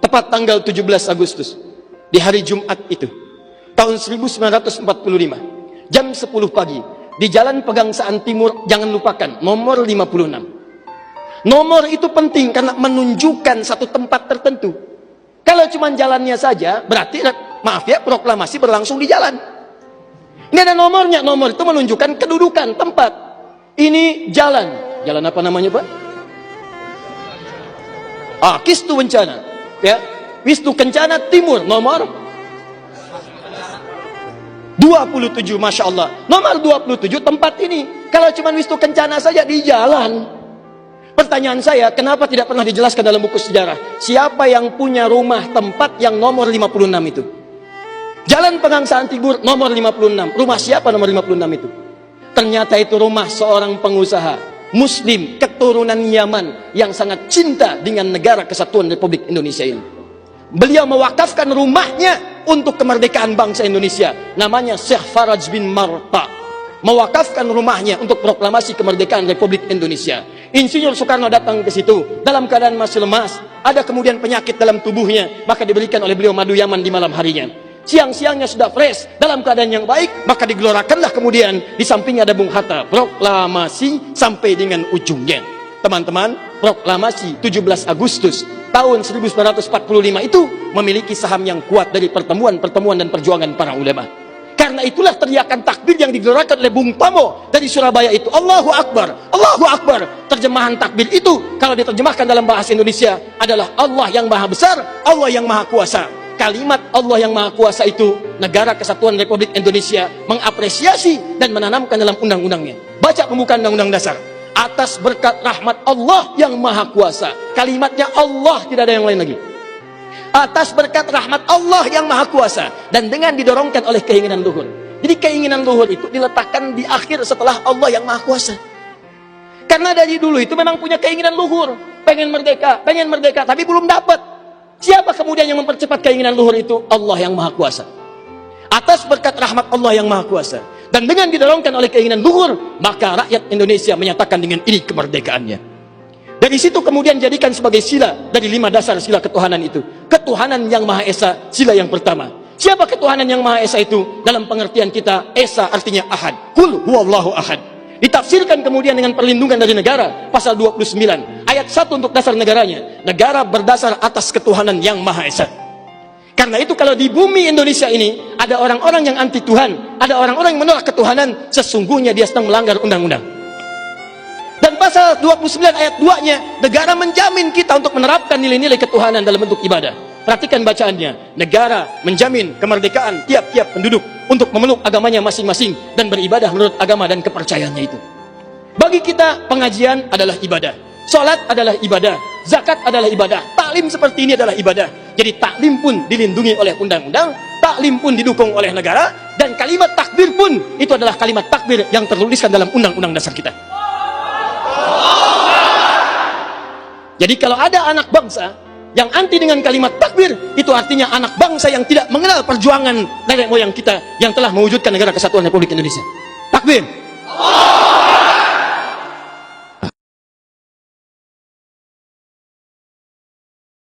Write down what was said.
tepat tanggal 17 Agustus, di hari Jumat itu, tahun 1945, jam 10 pagi, di Jalan Pegangsaan Timur. Jangan lupakan, nomor 56. Nomor itu penting karena menunjukkan satu tempat tertentu. Kalau cuma jalannya saja, berarti, maaf ya, proklamasi berlangsung di jalan. Ini ada nomornya. Nomor itu menunjukkan kedudukan tempat. Ini jalan. Jalan apa namanya, Pak? Kistu Kencana. Ya, Wisnu Kencana Timur, nomor 27, Masya Allah. Nomor 27 tempat ini. Kalau cuma Wisnu Kencana saja di jalan. Pertanyaan saya, kenapa tidak pernah dijelaskan dalam buku sejarah? Siapa yang punya rumah tempat yang nomor 56 itu? Jalan Pegangsaan Timur nomor 56. Rumah siapa nomor 56 itu? Ternyata itu rumah seorang pengusaha Muslim keturunan Yaman yang sangat cinta dengan negara kesatuan Republik Indonesia ini. Beliau mewakafkan rumahnya untuk kemerdekaan bangsa Indonesia. Namanya Syekh Faraj bin Marta. Mewakafkan rumahnya untuk proklamasi kemerdekaan Republik Indonesia. Insinyur Soekarno datang ke situ dalam keadaan masih lemas. Ada kemudian penyakit dalam tubuhnya, maka diberikan oleh beliau madu Yaman di malam harinya. Siang-siangnya sudah fresh, dalam keadaan yang baik, maka digelorakanlah kemudian di sampingnya ada Bung Hatta. Proklamasi sampai dengan ujungnya. Teman-teman, proklamasi 17 Agustus tahun 1945 itu memiliki saham yang kuat dari pertemuan-pertemuan dan perjuangan para ulama. Karena itulah teriakan takbir yang digelorakan oleh Bung Tomo dari Surabaya itu. Allahu Akbar, Allahu Akbar. Terjemahan takbir itu kalau diterjemahkan dalam bahasa Indonesia adalah Allah yang maha besar, Allah yang maha kuasa. Kalimat Allah yang maha kuasa itu Negara Kesatuan Republik Indonesia mengapresiasi dan menanamkan dalam undang-undangnya. Baca pembukaan Undang-Undang Dasar. Atas berkat rahmat Allah yang maha kuasa. Kalimatnya Allah, tidak ada yang lain lagi. Atas berkat rahmat Allah yang maha kuasa, dan dengan didorongkan oleh keinginan luhur. Jadi keinginan luhur itu diletakkan di akhir setelah Allah yang maha kuasa. Karena dari dulu itu memang punya keinginan luhur, pengen merdeka, tapi belum dapat. Siapa kemudian yang mempercepat keinginan luhur itu? Allah yang maha kuasa. Atas berkat rahmat Allah yang maha kuasa, dan dengan didorongkan oleh keinginan luhur, maka rakyat Indonesia menyatakan dengan ini kemerdekaannya. Dari situ kemudian jadikan sebagai sila dari 5 dasar sila ketuhanan itu. Ketuhanan yang Maha Esa, sila yang pertama. Siapa ketuhanan yang Maha Esa itu? Dalam pengertian kita, Esa artinya Ahad. Qul huwallahu ahad. Ditafsirkan kemudian dengan perlindungan dari negara, pasal 29, ayat 1 untuk dasar negaranya. Negara berdasar atas ketuhanan yang Maha Esa. Karena itu kalau di bumi Indonesia ini ada orang-orang yang anti Tuhan, ada orang-orang yang menolak ketuhanan, sesungguhnya dia sedang melanggar undang-undang. Dan pasal 29 ayat 2-nya, negara menjamin kita untuk menerapkan nilai-nilai ketuhanan dalam bentuk ibadah. Perhatikan bacaannya. Negara menjamin kemerdekaan tiap-tiap penduduk untuk memeluk agamanya masing-masing dan beribadah menurut agama dan kepercayaannya itu. Bagi kita, pengajian adalah ibadah. Salat adalah ibadah. Zakat adalah ibadah. Taklim seperti ini adalah ibadah. Jadi taklim pun dilindungi oleh undang-undang, taklim pun didukung oleh negara, dan kalimat takbir pun itu adalah kalimat takbir yang tertuliskan dalam undang-undang dasar kita. Jadi kalau ada anak bangsa yang anti dengan kalimat takbir, itu artinya anak bangsa yang tidak mengenal perjuangan nenek moyang kita yang telah mewujudkan negara kesatuan Republik Indonesia. Takbir.